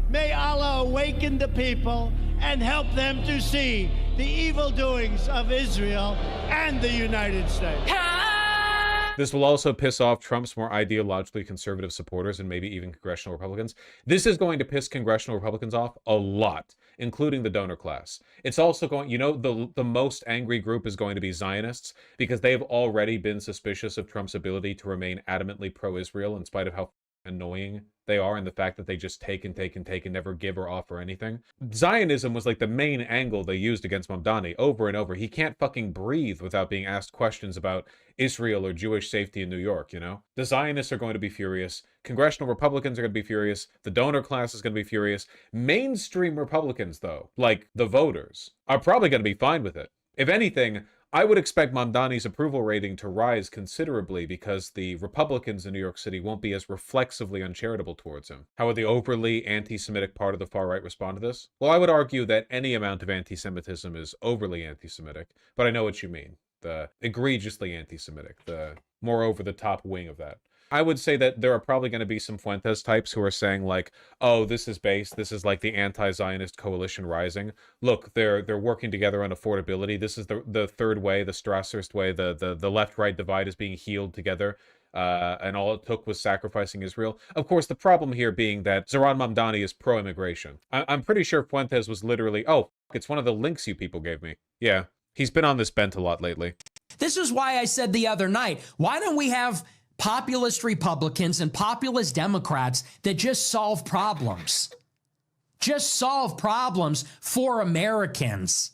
May Allah awaken the people and help them to see the evil doings of Israel and the United States. This will also piss off Trump's more ideologically conservative supporters and maybe even congressional Republicans. This is going to piss congressional Republicans off a lot, including the donor class. It's also going, you know, the most angry group is going to be Zionists, because they've already been suspicious of Trump's ability to remain adamantly pro-Israel in spite of how annoying they are and the fact that they just take and take and take and never give or offer anything. Zionism was like the main angle they used against Mamdani over and over. He can't fucking breathe without being asked questions about Israel or Jewish safety in New York, you know? The Zionists are going to be furious. Congressional Republicans are going to be furious. The donor class is going to be furious. Mainstream Republicans, though, like the voters, are probably going to be fine with it. If anything, I would expect Mamdani's approval rating to rise considerably because the Republicans in New York City won't be as reflexively uncharitable towards him. How would the overly anti-Semitic part of the far-right respond to this? Well, I would argue that any amount of anti-Semitism is overly anti-Semitic, but I know what you mean. The egregiously anti-Semitic, the more over-the-top wing of that. I would say that there are probably going to be some Fuentes types who are saying like, oh, this is based, this is like the anti-Zionist coalition rising. Look, they're working together on affordability. This is the third way, the Strasserist way, the left-right divide is being healed together. And all it took was sacrificing Israel. Of course, the problem here being that Zohran Mamdani is pro-immigration. I'm pretty sure Fuentes was literally, oh, it's one of the links you people gave me. Yeah, he's been on this bent a lot lately. This is why I said the other night, why don't we have populist Republicans and populist Democrats that just solve problems? Just solve problems for Americans.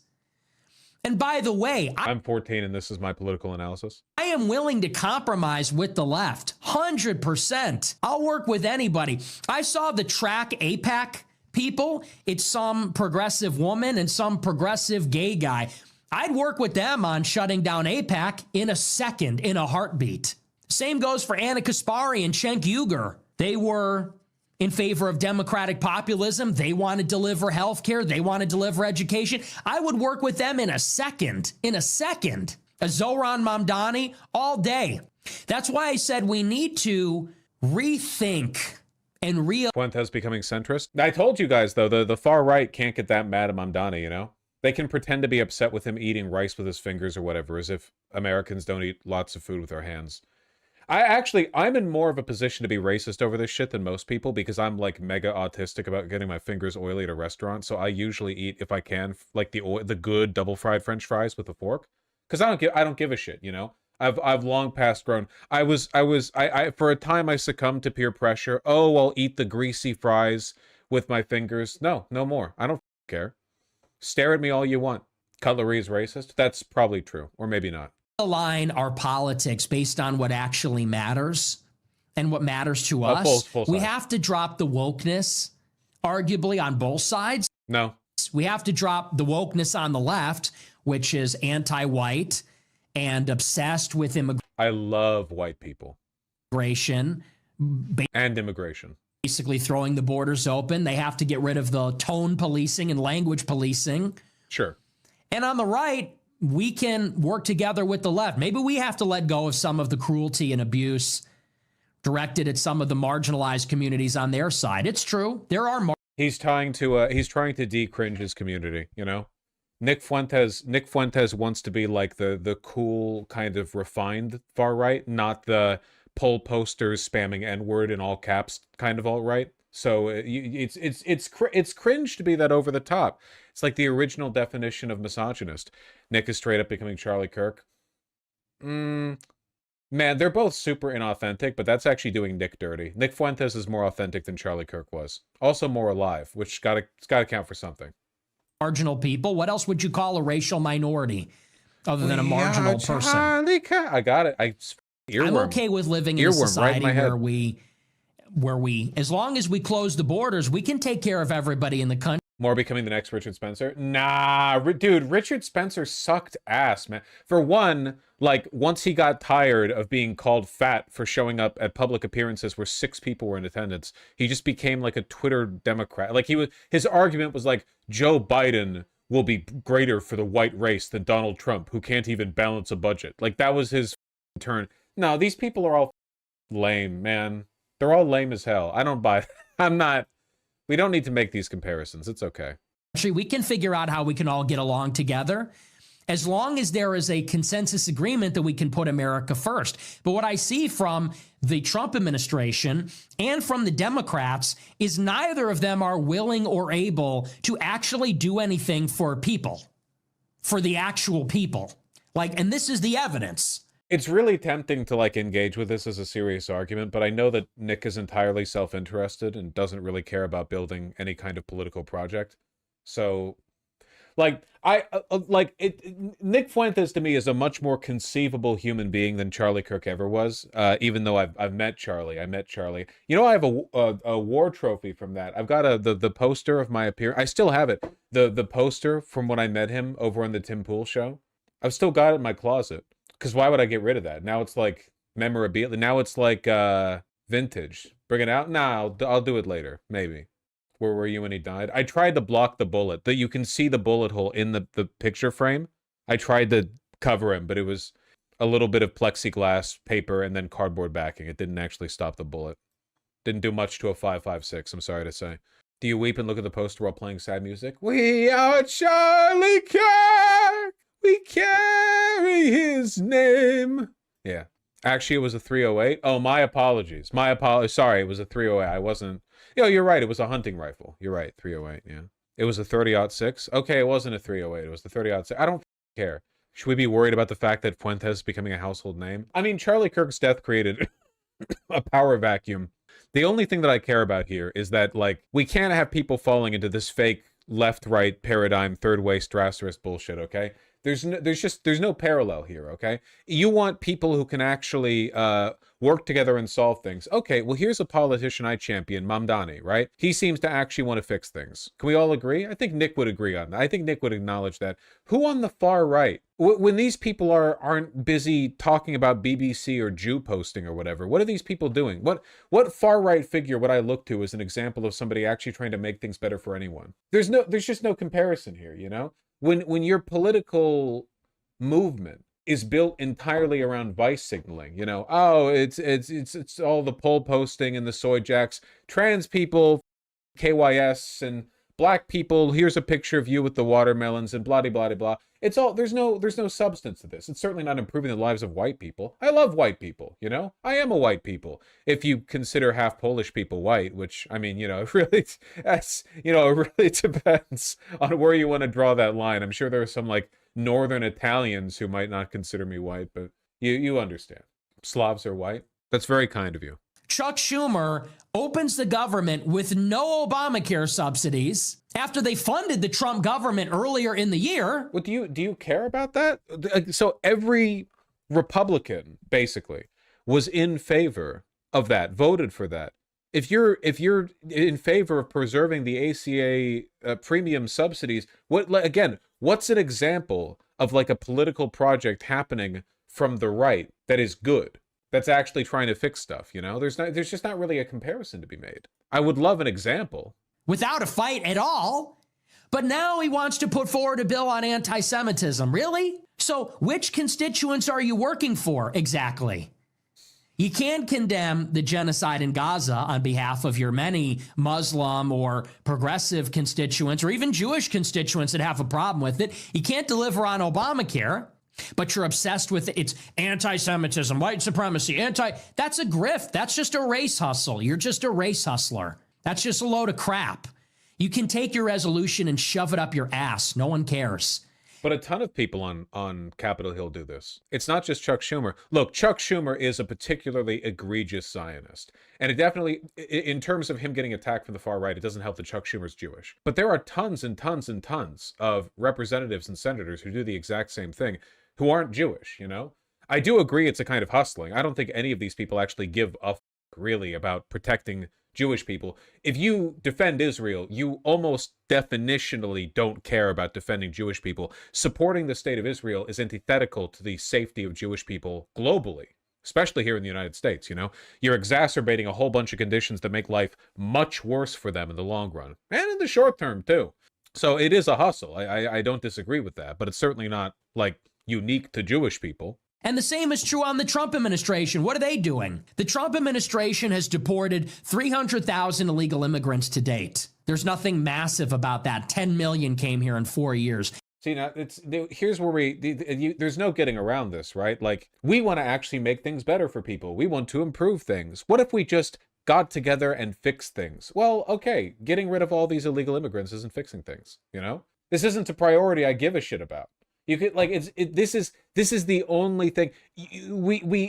And by the way, I'm 14 and this is my political analysis. I am willing to compromise with the left, 100%. I'll work with anybody. I saw the track AIPAC people. It's some progressive woman and some progressive gay guy. I'd work with them on shutting down AIPAC in a second, in a heartbeat. Same goes for Anna Kaspari and Cenk Uygur. They were in favor of democratic populism. They want to deliver healthcare. They want to deliver education. I would work with them in a second. In a second. A Zohran Mamdani all day. That's why I said we need to rethink and Fuentes becoming centrist. I told you guys, though, the far right can't get that mad at Mamdani, you know? They can pretend to be upset with him eating rice with his fingers or whatever, as if Americans don't eat lots of food with their hands. I'm in more of a position to be racist over this shit than most people because I'm like mega autistic about getting my fingers oily at a restaurant. So I usually eat, if I can, like the good double fried French fries with a fork, because I don't give a shit, you know. I've long past grown. I for a time I succumbed to peer pressure. Oh, I'll eat the greasy fries with my fingers. No more. I don't care. Stare at me all you want. Cutlery is racist. That's probably true, or maybe not. Align our politics based on what actually matters and what matters to us. Full we have to drop the wokeness, arguably on both sides. No. We have to drop the wokeness on the left, which is anti-white and obsessed with immigration. I love white people. And immigration. Basically throwing the borders open. They have to get rid of the tone policing and language policing. Sure. And on the right, we can work together with the left. Maybe we have to let go of some of the cruelty and abuse directed at some of the marginalized communities on their side. It's true. There are he's trying to de-cringe his community, you know? Nick Fuentes wants to be like the cool kind of refined far right, not the poll posters spamming N-word in all caps kind of alt-right. So it's cringe to be that over the top. It's like the original definition of misogynist. Nick is straight up becoming Charlie Kirk. Man, they're both super inauthentic, but that's actually doing Nick dirty. Nick Fuentes is more authentic than Charlie Kirk was. Also more alive, which it's gotta count for something. Marginal people. What else would you call a racial minority other than a marginal person? I got it. I'm okay with living in a society where we, as long as we close the borders, we can take care of everybody in the country. More becoming the next Richard Spencer? Nah, dude, Richard Spencer sucked ass, man. For one, like, once he got tired of being called fat for showing up at public appearances where 6 people were in attendance, he just became like a Twitter Democrat. Like, his argument was like, Joe Biden will be greater for the white race than Donald Trump, who can't even balance a budget. Like, that was his turn. No, these people are all Lame, man. They're all lame as hell. I don't buy. I'm not. We don't need to make these comparisons. It's okay. We can figure out how we can all get along together as long as there is a consensus agreement that we can put America first. But what I see from the Trump administration and from the Democrats is neither of them are willing or able to actually do anything for people, for the actual people. Like, and this is the evidence. It's really tempting to like engage with this as a serious argument, but I know that Nick is entirely self-interested and doesn't really care about building any kind of political project. So, like, Nick Fuentes to me is a much more conceivable human being than Charlie Kirk ever was. Even though I've met Charlie, You know, I have a war trophy from that. I've got the poster of my appearance. I still have it. The poster from when I met him over on the Tim Pool show. I've still got it in my closet. Because why would I get rid of that? Now it's like memorabilia. Now it's like vintage. Bring it out? Nah, I'll do it later. Maybe. Where were you when he died? I tried to block the bullet. That you can see the bullet hole in the picture frame. I tried to cover him, but it was a little bit of plexiglass paper and then cardboard backing. It didn't actually stop the bullet. Didn't do much to a 5.56, I'm sorry to say. Do you weep and look at the poster while playing sad music? We are Charlie Kirk! We carry his name. Yeah. Actually, it was a 308. Oh, my apologies. Sorry, it was a 308. I wasn't... Yo, you're right. It was a hunting rifle. You're right. 308, yeah. It was a 30-06. Okay, it wasn't a 308. It was the 30-06. I don't care. Should we be worried about the fact that Fuentes is becoming a household name? I mean, Charlie Kirk's death created a power vacuum. The only thing that I care about here is that, like, we can't have people falling into this fake left-right paradigm, third-way Strasserist bullshit, okay? There's no parallel here, okay? You want people who can actually work together and solve things. Okay, well, here's a politician I champion, Mamdani, right? He seems to actually want to fix things. Can we all agree? I think Nick would agree on that. I think Nick would acknowledge that. Who on the far right, when these people aren't busy talking about BBC or Jew posting or whatever, what are these people doing? What far right figure would I look to as an example of somebody actually trying to make things better for anyone? There's just no comparison here, you know? When your political movement is built entirely around vice signaling, you know, oh, it's all the poll posting and the soy jacks, trans people, KYS, and black people, here's a picture of you with the watermelons and blah, blah, blah, blah. It's all, there's no substance to this. It's certainly not improving the lives of white people. I love white people, you know? I am a white people. If you consider half Polish people white, which, I mean, you know, it really, it really depends on where you want to draw that line. I'm sure there are some, like, northern Italians who might not consider me white, but you understand. Slavs are white. That's very kind of you. Chuck Schumer opens the government with no Obamacare subsidies after they funded the Trump government earlier in the year. Well, do you care about that? So every Republican basically was in favor of that, voted for that. If you're in favor of preserving the ACA premium subsidies, what's an example of like a political project happening from the right that is good? That's actually trying to fix stuff, you know? There's just not really a comparison to be made. I would love an example. Without a fight at all. But now he wants to put forward a bill on anti-Semitism. Really? So which constituents are you working for exactly? You can condemn the genocide in Gaza on behalf of your many Muslim or progressive constituents or even Jewish constituents that have a problem with it. You can't deliver on Obamacare. But you're obsessed with it's anti-Semitism, white supremacy, that's a grift. That's just a race hustle. You're just a race hustler. That's just a load of crap. You can take your resolution and shove it up your ass. No one cares. But a ton of people on Capitol Hill do this. It's not just Chuck Schumer. Look, Chuck Schumer is a particularly egregious Zionist. And it definitely, in terms of him getting attacked from the far right, it doesn't help that Chuck Schumer's Jewish. But there are tons and tons and tons of representatives and senators who do the exact same thing, who aren't Jewish, you know? I do agree it's a kind of hustling. I don't think any of these people actually give a really about protecting Jewish people. If you defend Israel, you almost definitionally don't care about defending Jewish people. Supporting the state of Israel is antithetical to the safety of Jewish people globally, especially here in the United States, you know? You're exacerbating a whole bunch of conditions that make life much worse for them in the long run, and in the short term, too. So it is a hustle. I don't disagree with that, but it's certainly not, like, unique to Jewish people. And the same is true on the Trump administration. What are they doing? The Trump administration has deported 300,000 illegal immigrants to date. There's nothing massive about that. 10 million came here in 4 years. See, now here's where there's no getting around this, right? Like, we want to actually make things better for people. We want to improve things. What if we just got together and fixed things? Well, okay, getting rid of all these illegal immigrants isn't fixing things, you know? This isn't a priority I give a shit about. You could, like, this is the only thing.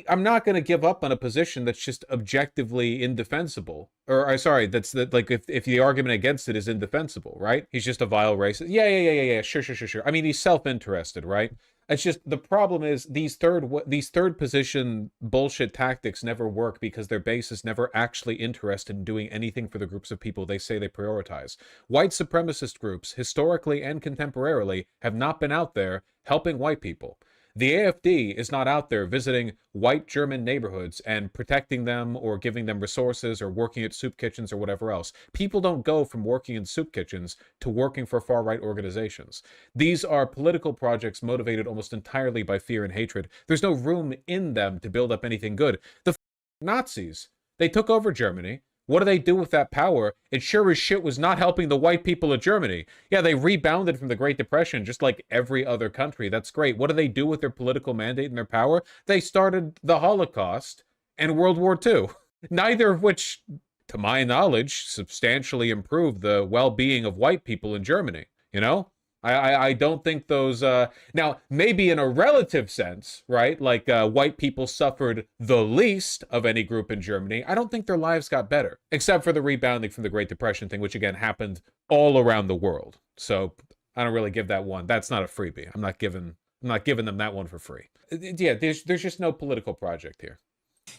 I'm not going to give up on a position that's just objectively indefensible. Or sorry, like if the argument against it is indefensible, right? He's just a vile racist. Yeah. Sure. I mean, he's self-interested, right? It's just the problem is these third position bullshit tactics never work because their base is never actually interested in doing anything for the groups of people they say they prioritize. White supremacist groups, historically and contemporarily, have not been out there helping white people. The AfD is not out there visiting white German neighborhoods and protecting them or giving them resources or working at soup kitchens or whatever else. People don't go from working in soup kitchens to working for far-right organizations. These are political projects motivated almost entirely by fear and hatred. There's no room in them to build up anything good. The Nazis, they took over Germany. What do they do with that power? It sure as shit was not helping the white people of Germany. Yeah, they rebounded from the Great Depression just like every other country. That's great. What do they do with their political mandate and their power? They started the Holocaust and World War II, neither of which, to my knowledge, substantially improved the well-being of white people in Germany, you know? I don't think those, now, maybe in a relative sense, right, like white people suffered the least of any group in Germany. I don't think their lives got better, except for the rebounding from the Great Depression thing, which again happened all around the world. So I don't really give that one. That's not a freebie. I'm not giving them that one for free. Yeah, there's just no political project here.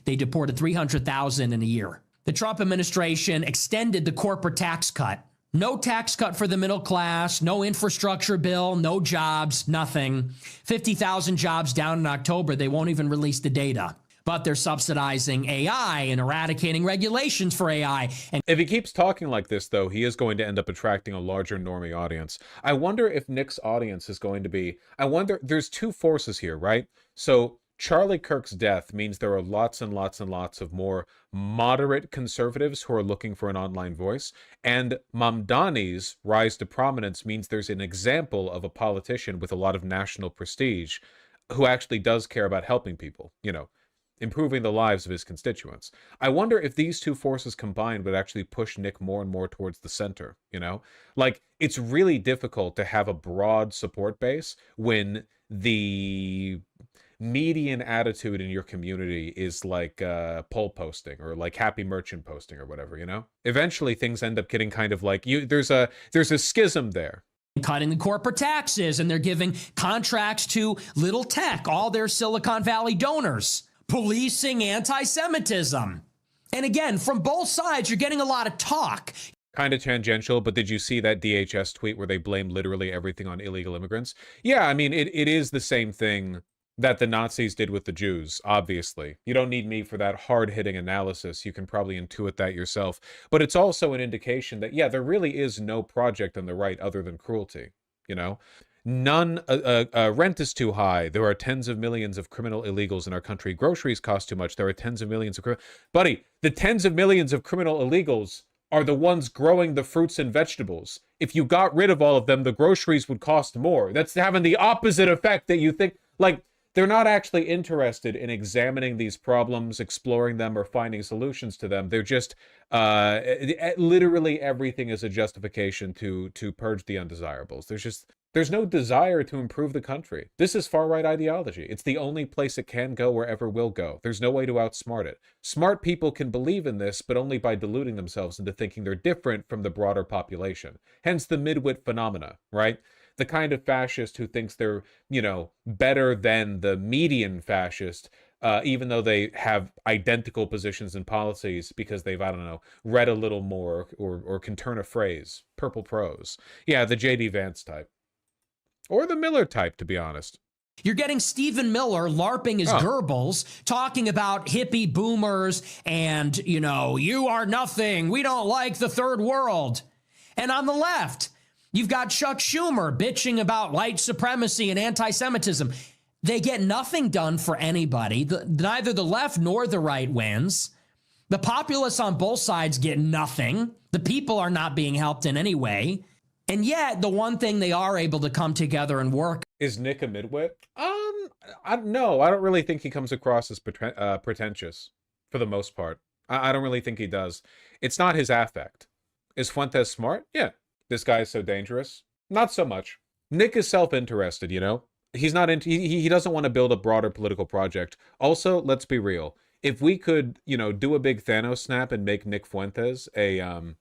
They deported 300,000 in a year. The Trump administration extended the corporate tax cut. No tax cut for the middle class, no infrastructure bill, no jobs, nothing. 50,000 jobs down in October. They won't even release the data. But they're subsidizing AI and eradicating regulations for AI. And if he keeps talking like this, though, he is going to end up attracting a larger normie audience. I wonder if Nick's audience is going to be... there's two forces here, right? So Charlie Kirk's death means there are lots and lots and lots of more moderate conservatives who are looking for an online voice. And Mamdani's rise to prominence means there's an example of a politician with a lot of national prestige who actually does care about helping people, you know, improving the lives of his constituents. I wonder if these two forces combined would actually push Nick more and more towards the center, you know? Like, it's really difficult to have a broad support base when the median attitude in your community is like poll posting or like happy merchant posting or whatever, you know? Eventually things end up getting kind of like there's a schism there. Cutting the corporate taxes, and they're giving contracts to little tech, all their Silicon Valley donors, policing anti-Semitism. And again, from both sides, you're getting a lot of talk. Kind of tangential, but did you see that DHS tweet where they blamed literally everything on illegal immigrants? Yeah, I mean, it is the same thing that the Nazis did with the Jews, obviously. You don't need me for that hard-hitting analysis. You can probably intuit that yourself. But it's also an indication that, yeah, there really is no project on the right other than cruelty, you know? None, rent is too high. There are tens of millions of criminal illegals in our country. Groceries cost too much. There are tens of millions of... Buddy, the tens of millions of criminal illegals are the ones growing the fruits and vegetables. If you got rid of all of them, the groceries would cost more. That's having the opposite effect that you think... Like, they're not actually interested in examining these problems, exploring them, or finding solutions to them. They're just, literally everything is a justification to purge the undesirables. There's no desire to improve the country. This is far-right ideology. It's the only place it can go or ever will go. There's no way to outsmart it. Smart people can believe in this, but only by deluding themselves into thinking they're different from the broader population. Hence the midwit phenomena, right? The kind of fascist who thinks they're, you know, better than the median fascist, even though they have identical positions and policies because they've, I don't know, read a little more or can turn a phrase. Purple prose. Yeah, the J.D. Vance type. Or the Miller type, to be honest. You're getting Stephen Miller LARPing his Goebbels, talking about hippie boomers and, you know, you are nothing. We don't like the third world. And on the left, you've got Chuck Schumer bitching about white supremacy and anti-Semitism. They get nothing done for anybody. Neither the left nor the right wins. The populists on both sides get nothing. The people are not being helped in any way. And yet, the one thing they are able to come together and work. Is Nick a midwit? No, I don't really think he comes across as pretentious for the most part. I don't really think he does. It's not his affect. Is Fuentes smart? Yeah. This guy is so dangerous? Not so much. Nick is self-interested, you know? He's not into, he doesn't want to build a broader political project. Also, let's be real. If we could, you know, do a big Thanos snap and make Nick Fuentes and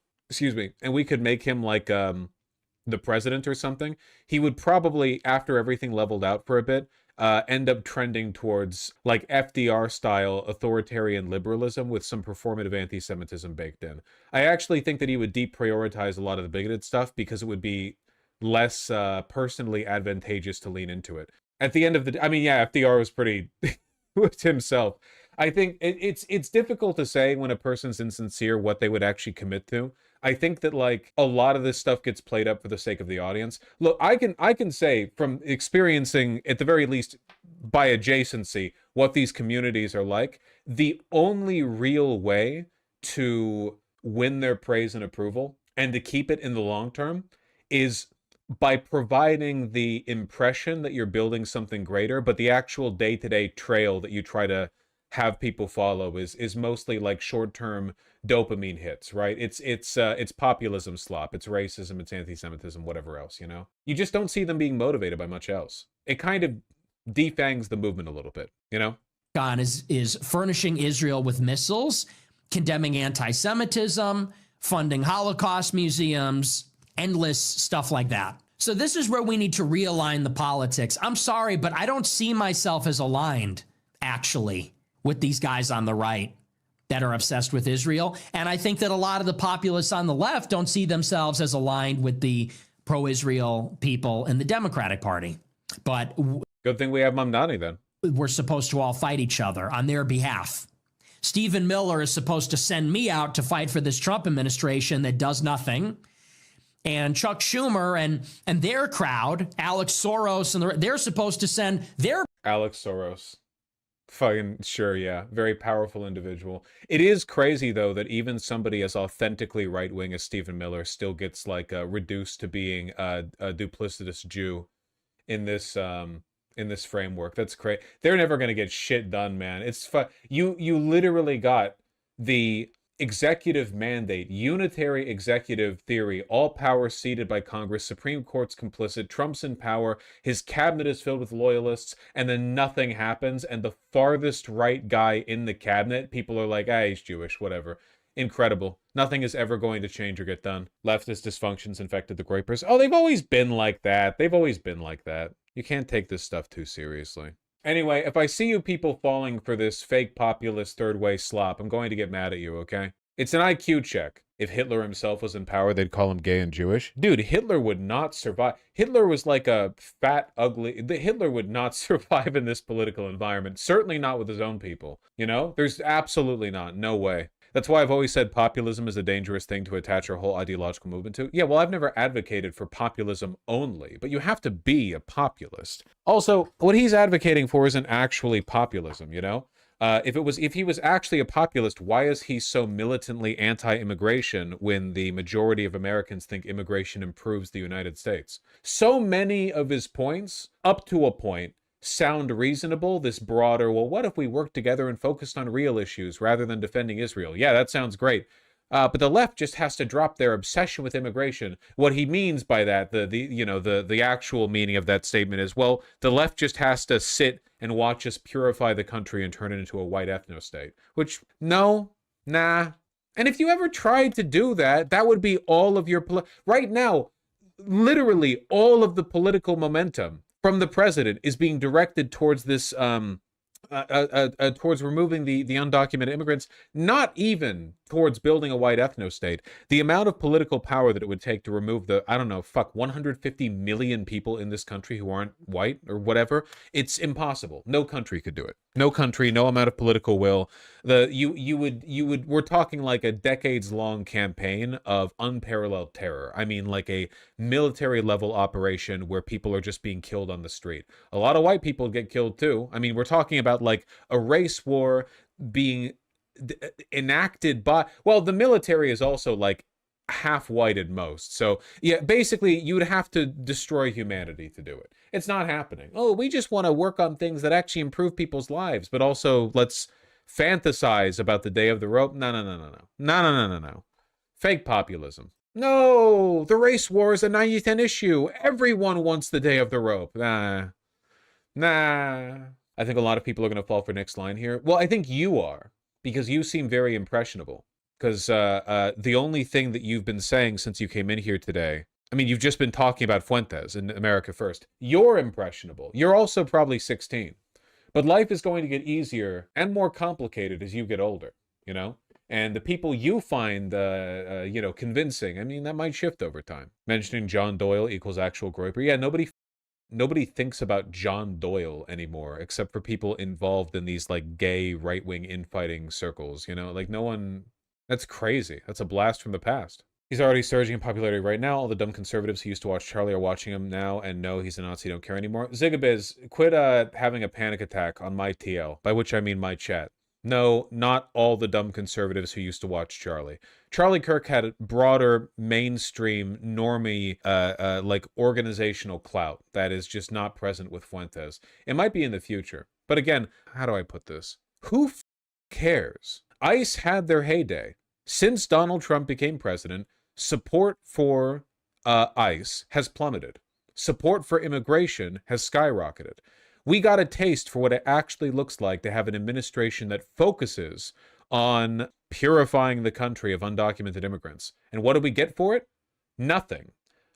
we could make him like the president or something, he would probably, after everything leveled out for a bit, end up trending towards like FDR style authoritarian liberalism with some performative anti-Semitism baked in. I actually think that he would deprioritize a lot of the bigoted stuff because it would be less personally advantageous to lean into it. At the end of the day, I mean, yeah, FDR was pretty with himself. I think it's difficult to say when a person's insincere what they would actually commit to. I think that like a lot of this stuff gets played up for the sake of the audience. Look, I can say from experiencing, at the very least by adjacency, what these communities are like, the only real way to win their praise and approval and to keep it in the long term is by providing the impression that you're building something greater, but the actual day-to-day trail that you try to have people follow is mostly like short-term dopamine hits, right? It's populism slop, it's racism, it's anti-Semitism, whatever else, you know? You just don't see them being motivated by much else. It kind of defangs the movement a little bit, you know? On is furnishing Israel with missiles, condemning anti-Semitism, funding Holocaust museums, endless stuff like that. So this is where we need to realign the politics. I'm sorry, but I don't see myself as aligned, actually, with these guys on the right that are obsessed with Israel. And I think that a lot of the populists on the left don't see themselves as aligned with the pro-Israel people in the Democratic Party. But good thing we have Mamdani then. We're supposed to all fight each other on their behalf. Stephen Miller is supposed to send me out to fight for this Trump administration that does nothing. And Chuck Schumer and their crowd, Alex Soros, and they're supposed to send their... Alex Soros. Fucking sure, yeah. Very powerful individual. It is crazy, though, that even somebody as authentically right-wing as Stephen Miller still gets, like, reduced to being a duplicitous Jew in this framework. That's crazy. They're never going to get shit done, man. It's you literally got the executive mandate, unitary executive theory, all power ceded by Congress, Supreme Court's complicit, Trump's in power, his cabinet is filled with loyalists, and then nothing happens, and the farthest right guy in the cabinet, people are like, ah, he's Jewish, whatever. Incredible. Nothing is ever going to change or get done. Leftist dysfunctions infected the Groypers. Oh, they've always been like that. They've always been like that. You can't take this stuff too seriously. Anyway, if I see you people falling for this fake populist third way slop, I'm going to get mad at you, okay? It's an IQ check. If Hitler himself was in power, they'd call him gay and Jewish. Dude, Hitler would not survive. Hitler was like a fat, ugly... Hitler would not survive in this political environment. Certainly not with his own people. You know? There's absolutely not. No way. That's why I've always said populism is a dangerous thing to attach our whole ideological movement to. Yeah, well, I've never advocated for populism only, but you have to be a populist. Also, what he's advocating for isn't actually populism, you know? If he was actually a populist, why is he so militantly anti-immigration when the majority of Americans think immigration improves the United States? So many of his points, up to a point, sound reasonable, this broader, well, what if we worked together and focused on real issues rather than defending Israel? Yeah, that sounds great. But the left just has to drop their obsession with immigration. What he means by that, the actual meaning of that statement is, well, the left just has to sit and watch us purify the country and turn it into a white ethno-state. Which, no, nah. And if you ever tried to do that, that would be all of your... Right now, literally all of the political momentum from the president is being directed towards this... towards removing the undocumented immigrants, not even towards building a white ethno-state, the amount of political power that it would take to remove the, I don't know, 150 million people in this country who aren't white or whatever, it's impossible. No country could do it. No country, no amount of political will. We're talking like a decades-long campaign of unparalleled terror. I mean, like a military-level operation where people are just being killed on the street. A lot of white people get killed too. I mean, we're talking about like a race war being enacted by, well, the military is also like half white at most. So yeah, basically you would have to destroy humanity to do it. It's not happening. Oh, we just want to work on things that actually improve people's lives, but also let's fantasize about the day of the rope. No. Fake populism. No, the race war is a 90-10 issue. Everyone wants the day of the rope. Nah. I think a lot of people are going to fall for Nick's line here. Well, I think you are, because you seem very impressionable. Because the only thing that you've been saying since you came in here today, I mean, you've just been talking about Fuentes and America First. You're impressionable. You're also probably 16. But life is going to get easier and more complicated as you get older, you know? And the people you find, convincing, I mean, that might shift over time. Mentioning John Doyle equals actual groyper. Yeah, nobody thinks about John Doyle anymore, except for people involved in these, like, gay right-wing infighting circles, you know? Like, no one... That's crazy. That's a blast from the past. He's already surging in popularity right now. All the dumb conservatives who used to watch Charlie are watching him now and know he's a Nazi, don't care anymore. Zigabiz, quit having a panic attack on my TL, by which I mean my chat. No, not all the dumb conservatives who used to watch Charlie. Charlie Kirk had broader, mainstream, normie, like organizational clout that is just not present with Fuentes. It might be in the future. But again, how do I put this? Who cares? ICE had their heyday. Since Donald Trump became president, support for ICE has plummeted. Support for immigration has skyrocketed. We got a taste for what it actually looks like to have an administration that focuses on purifying the country of undocumented immigrants. And what do we get for it? Nothing.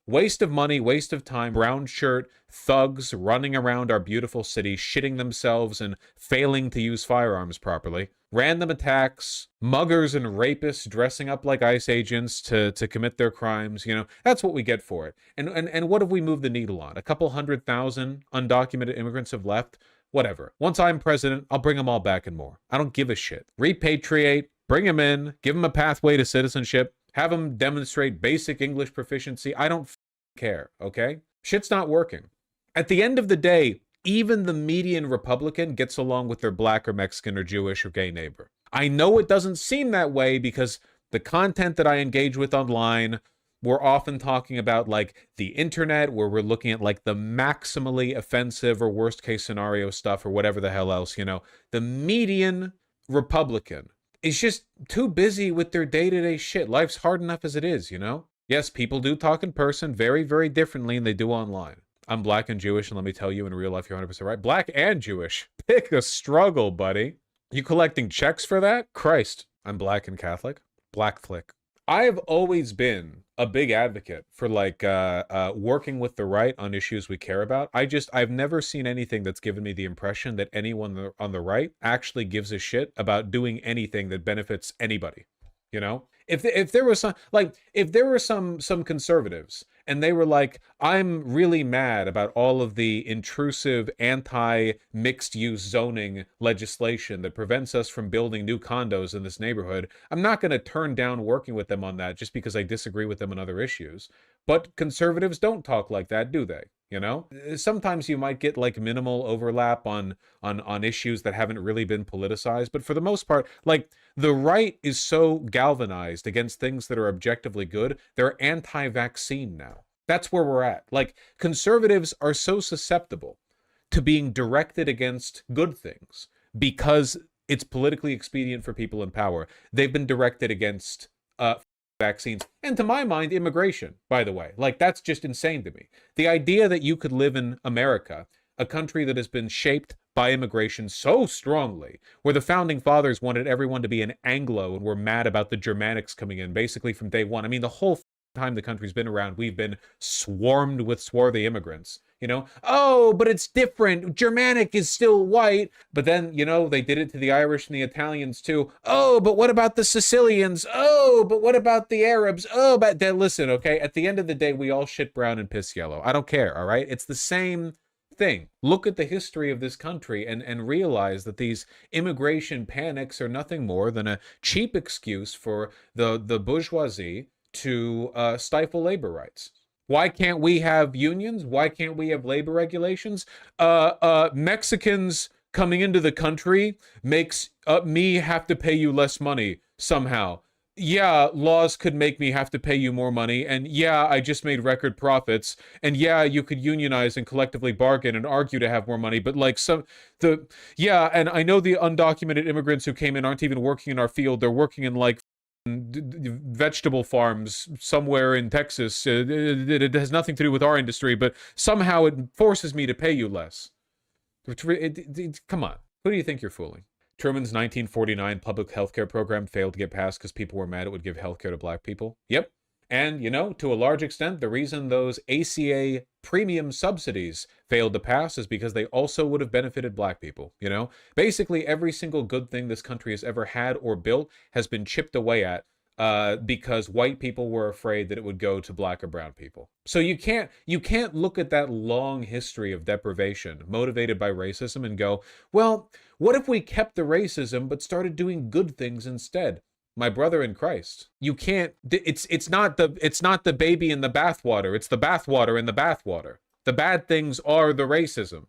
Waste of money, waste of time, brown shirt, thugs running around our beautiful city, shitting themselves and failing to use firearms properly. Random attacks, muggers and rapists dressing up like ICE agents to commit their crimes, you know, that's what we get for it. And what have we moved the needle on? A couple 100,000 undocumented immigrants have left? Whatever. Once I'm president, I'll bring them all back and more. I don't give a shit. Repatriate, bring them in, give them a pathway to citizenship, have them demonstrate basic English proficiency. I don't care, okay? Shit's not working. At the end of the day, even the median Republican gets along with their black or Mexican or Jewish or gay neighbor. I know it doesn't seem that way because the content that I engage with online, we're often talking about like the internet, where we're looking at like the maximally offensive or worst case scenario stuff or whatever the hell else, you know. The median Republican is just too busy with their day-to-day shit. Life's hard enough as it is, you know? Yes, people do talk in person very, very differently than they do online. I'm black and Jewish, and let me tell you, in real life, you're 100% right. Black and Jewish. Pick a struggle, buddy. You collecting checks for that? Christ. I'm black and Catholic. Black flick. I have always been a big advocate for like working with the right on issues we care about. I've never seen anything that's given me the impression that anyone on the right actually gives a shit about doing anything that benefits anybody. You know, if there was some, like, if there were some conservatives and they were like, I'm really mad about all of the intrusive anti-mixed use zoning legislation that prevents us from building new condos in this neighborhood, I'm not going to turn down working with them on that just because I disagree with them on other issues. But conservatives don't talk like that, do they? You know, sometimes you might get like minimal overlap on issues that haven't really been politicized, but for the most part, like, the right is so galvanized against things that are objectively good, they're anti-vaccine now. That's where we're at. Like, conservatives are so susceptible to being directed against good things because it's politically expedient for people in power. They've been directed against vaccines, and to my mind, immigration, by the way. Like, that's just insane to me. The idea that you could live in America, a country that has been shaped by immigration so strongly, where the founding fathers wanted everyone to be an Anglo and were mad about the Germanics coming in basically from day one. I mean, the whole time the country's been around, we've been swarmed with swarthy immigrants. You know, oh, but it's different. Germanic is still white. But then, you know, they did it to the Irish and the Italians too. Oh, but what about the Sicilians? Oh, but what about the Arabs? Oh, but then listen, okay, at the end of the day, we all shit brown and piss yellow. I don't care, all right? It's the same thing. Look at the history of this country and realize that these immigration panics are nothing more than a cheap excuse for the bourgeoisie to stifle labor rights. Why can't we have unions? Why can't we have labor regulations? Mexicans coming into the country makes me have to pay you less money somehow. Yeah, laws could make me have to pay you more money. And yeah, I just made record profits. And yeah, you could unionize and collectively bargain and argue to have more money. But like yeah, and I know the undocumented immigrants who came in aren't even working in our field. They're working in like vegetable farms somewhere in Texas. It has nothing to do with our industry, but somehow it forces me to pay you less. Come on. Who do you think you're fooling? Truman's 1949 public healthcare program failed to get passed because people were mad it would give healthcare to black people. Yep. And, you know, to a large extent, the reason those ACA premium subsidies failed to pass is because they also would have benefited black people, you know? Basically, every single good thing this country has ever had or built has been chipped away at because white people were afraid that it would go to black or brown people. So you can't look at that long history of deprivation motivated by racism and go, well, what if we kept the racism but started doing good things instead? My brother in Christ, you can't. It's not the baby in the bathwater. It's the bathwater in the bathwater. The bad things are the racism.